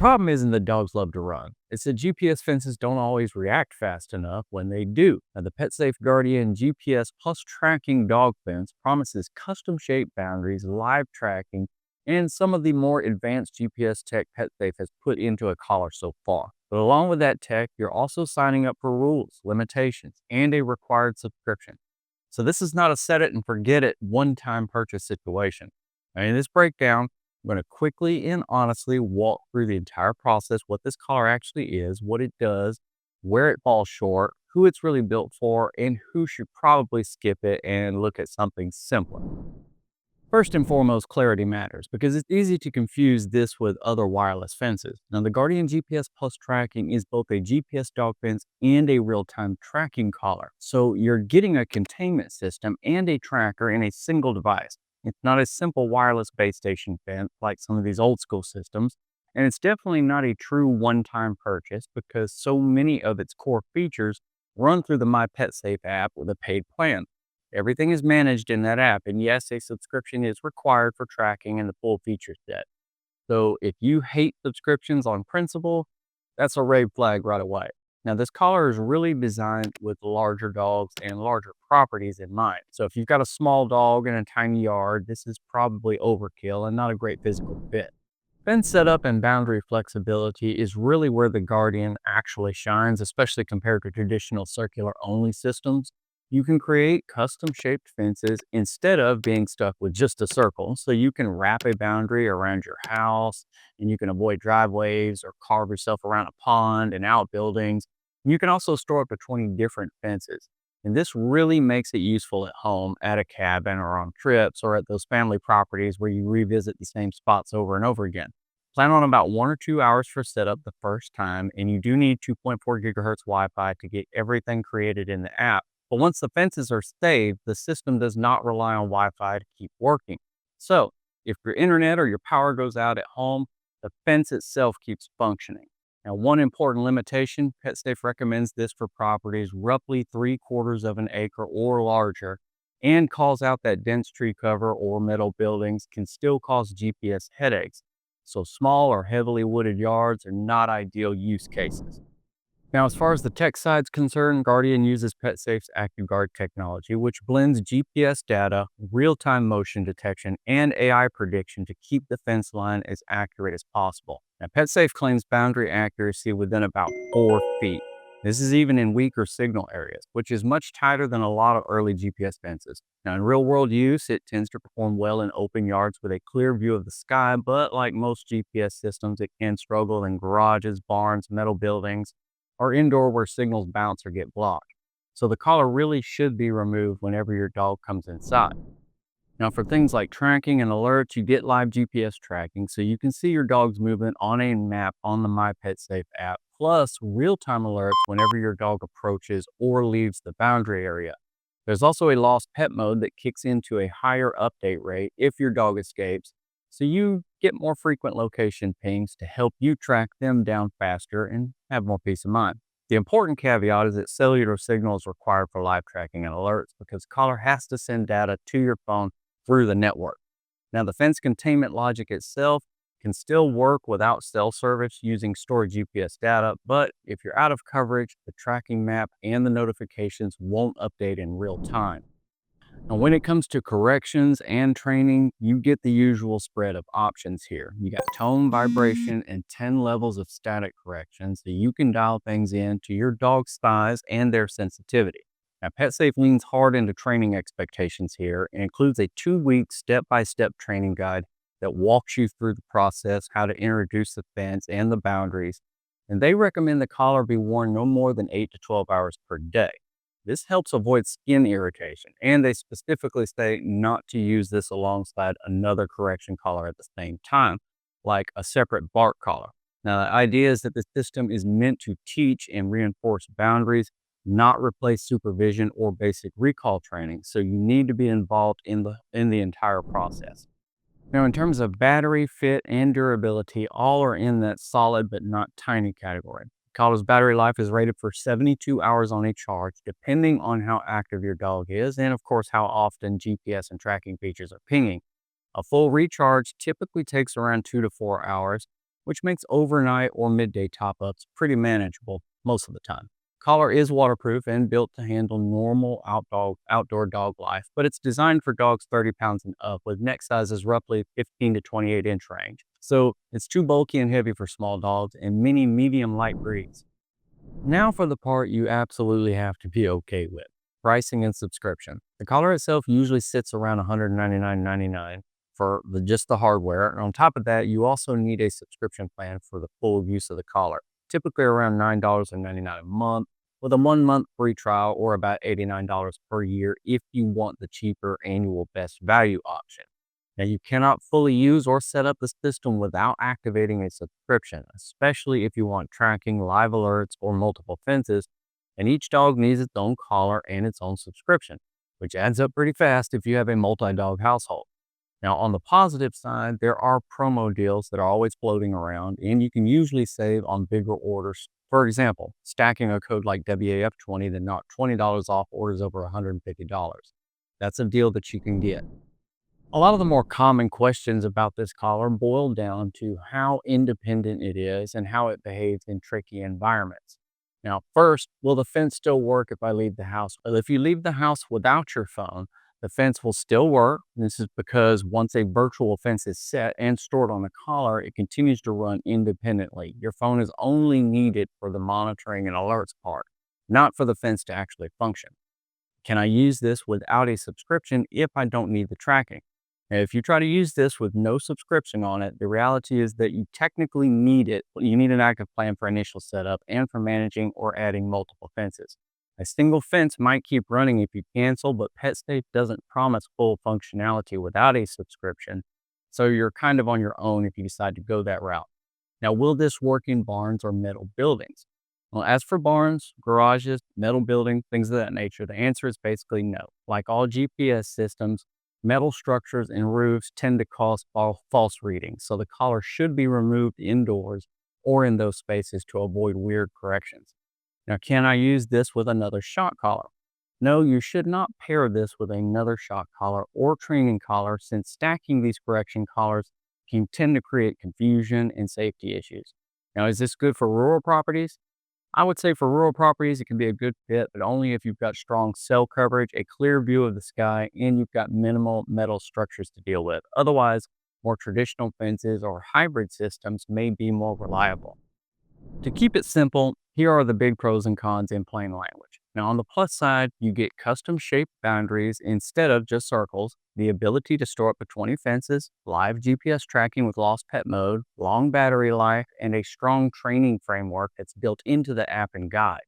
problem isn't that dogs love to run. It's that GPS fences don't always react fast enough when they do. Now, the PetSafe Guardian GPS plus tracking dog fence promises custom-shaped boundaries, live tracking, and some of the more advanced GPS tech PetSafe has put into a collar so far. But along with that tech, you're also signing up for rules, limitations, and a required subscription. So this is not a set it and forget it one-time purchase situation. Now, in this breakdown, I'm going to quickly and honestly walk through the entire process, what this collar actually is, what it does, where it falls short, who it's really built for, and who should probably skip it and look at something simpler. First and foremost, clarity matters because it's easy to confuse this with other wireless fences. Now, the Guardian GPS Plus tracking is both a GPS dog fence and a real-time tracking collar. So you're getting a containment system and a tracker in a single device. It's not a simple wireless base station fence like some of these old school systems. And it's definitely not a true one-time purchase because so many of its core features run through the My PetSafe app with a paid plan. Everything is managed in that app, and yes, a subscription is required for tracking and the full feature set. So if you hate subscriptions on principle, that's a red flag right away. Now, this collar is really designed with larger dogs and larger properties in mind. So if you've got a small dog in a tiny yard, this is probably overkill and not a great physical fit. Fence setup and boundary flexibility is really where the Guardian actually shines, especially compared to traditional circular-only systems. You can create custom-shaped fences instead of being stuck with just a circle. So you can wrap a boundary around your house, and you can avoid driveways or carve yourself around a pond and outbuildings. You can also store up to 20 different fences. And this really makes it useful at home, at a cabin, or on trips, or at those family properties where you revisit the same spots over and over again. Plan on about 1 or 2 hours for setup the first time, and you do need 2.4 gigahertz Wi-Fi to get everything created in the app. But once the fences are saved, the system does not rely on Wi-Fi to keep working. So if your internet or your power goes out at home, the fence itself keeps functioning. Now, one important limitation, PetSafe recommends this for properties roughly 3/4 of an acre or larger, and calls out that dense tree cover or metal buildings can still cause GPS headaches. So small or heavily wooded yards are not ideal use cases. Now, as far as the tech side's concerned, Guardian uses PetSafe's ActiveGuard technology, which blends GPS data, real-time motion detection, and AI prediction to keep the fence line as accurate as possible. Now, PetSafe claims boundary accuracy within about 4 feet. This is even in weaker signal areas, which is much tighter than a lot of early GPS fences. Now, in real-world use, it tends to perform well in open yards with a clear view of the sky, but like most GPS systems, it can struggle in garages, barns, metal buildings, or indoor where signals bounce or get blocked. So the collar really should be removed whenever your dog comes inside. Now, for things like tracking and alerts, you get live GPS tracking so you can see your dog's movement on a map on the My PetSafe app, plus real-time alerts whenever your dog approaches or leaves the boundary area. There's also a lost pet mode that kicks into a higher update rate if your dog escapes, so you get more frequent location pings to help you track them down faster and have more peace of mind. The important caveat is that cellular signal is required for live tracking and alerts because Collar has to send data to your phone through the network. Now, the fence containment logic itself can still work without cell service using stored GPS data, but if you're out of coverage, the tracking map and the notifications won't update in real time. Now, when it comes to corrections and training, you get the usual spread of options here. You got tone, vibration, and 10 levels of static correction, so you can dial things in to your dog's size and their sensitivity. Now, PetSafe leans hard into training expectations here and includes a 2-week step-by-step training guide that walks you through the process, how to introduce the fence and the boundaries. And they recommend the collar be worn no more than 8 to 12 hours per day. This helps avoid skin irritation, and they specifically say not to use this alongside another correction collar at the same time, like a separate bark collar. Now, the idea is that the system is meant to teach and reinforce boundaries, not replace supervision or basic recall training, so you need to be involved in the entire process. Now, in terms of battery, fit, and durability, all are in that solid but not tiny category. Collar's battery life is rated for 72 hours on a charge, depending on how active your dog is and, of course, how often GPS and tracking features are pinging. A full recharge typically takes around 2 to 4 hours, which makes overnight or midday top-ups pretty manageable most of the time. Collar is waterproof and built to handle normal outdoor dog life, but it's designed for dogs 30 pounds and up with neck sizes roughly 15 to 28 inch range. So it's too bulky and heavy for small dogs and many medium light breeds. Now for the part you absolutely have to be okay with, pricing and subscription. The collar itself usually sits around $199.99 for just the hardware. And on top of that, you also need a subscription plan for the full use of the collar, typically around $9.99 a month, with a 1 month free trial or about $89 per year if you want the cheaper annual best value option. Now, you cannot fully use or set up the system without activating a subscription, especially if you want tracking, live alerts, or multiple fences. And each dog needs its own collar and its own subscription, which adds up pretty fast if you have a multi-dog household. Now, on the positive side, there are promo deals that are always floating around, and you can usually save on bigger orders. For example, stacking a code like WAF20 that knocked $20 off orders over $150. That's a deal that you can get. A lot of the more common questions about this collar boil down to how independent it is and how it behaves in tricky environments. Now, first, will the fence still work if I leave the house? Well, if you leave the house without your phone, the fence will still work. This is because once a virtual fence is set and stored on the collar, it continues to run independently. Your phone is only needed for the monitoring and alerts part, not for the fence to actually function. Can I use this without a subscription if I don't need the tracking? Now, if you try to use this with no subscription on it, the reality is that you technically need it. You need an active plan for initial setup and for managing or adding multiple fences. A single fence might keep running if you cancel, but PetSafe doesn't promise full functionality without a subscription. So you're kind of on your own if you decide to go that route. Now, will this work in barns or metal buildings? Well, as for barns, garages, metal buildings, things of that nature, the answer is basically no. Like all GPS systems, metal structures and roofs tend to cause false readings, so the collar should be removed indoors or in those spaces to avoid weird corrections. Now, can I use this with another shock collar? No, you should not pair this with another shock collar or training collar, since stacking these correction collars can tend to create confusion and safety issues. Now, is this good for rural properties? I would say for rural properties, it can be a good fit, but only if you've got strong cell coverage, a clear view of the sky, and you've got minimal metal structures to deal with. Otherwise, more traditional fences or hybrid systems may be more reliable. To keep it simple, here are the big pros and cons in plain language. Now, on the plus side, you get custom shaped boundaries instead of just circles, the ability to store up to 20 fences, live GPS tracking with lost pet mode, long battery life, and a strong training framework that's built into the app and guide.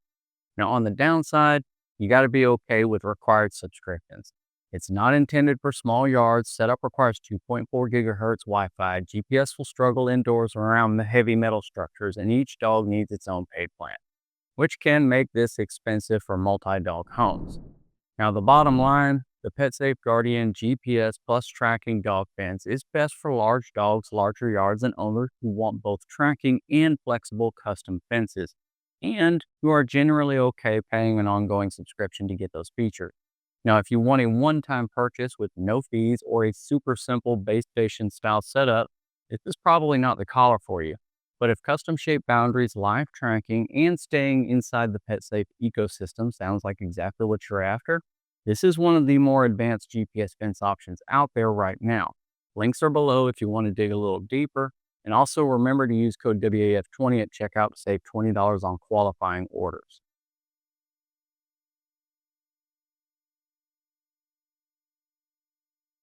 Now, on the downside, you got to be okay with required subscriptions. It's not intended for small yards. Setup requires 2.4 gigahertz Wi-Fi. GPS will struggle indoors around the heavy metal structures, and each dog needs its own paid plan, which can make this expensive for multi-dog homes. Now, the bottom line, the PetSafe Guardian GPS plus tracking dog fence is best for large dogs, larger yards, and owners who want both tracking and flexible custom fences, and who are generally okay paying an ongoing subscription to get those features. Now, if you want a one-time purchase with no fees or a super simple base station style setup, this is probably not the collar for you. But if custom shaped boundaries, live tracking, and staying inside the PetSafe ecosystem sounds like exactly what you're after, this is one of the more advanced GPS fence options out there right now. Links are below if you want to dig a little deeper. And also remember to use code WAF20 at checkout to save $20 on qualifying orders.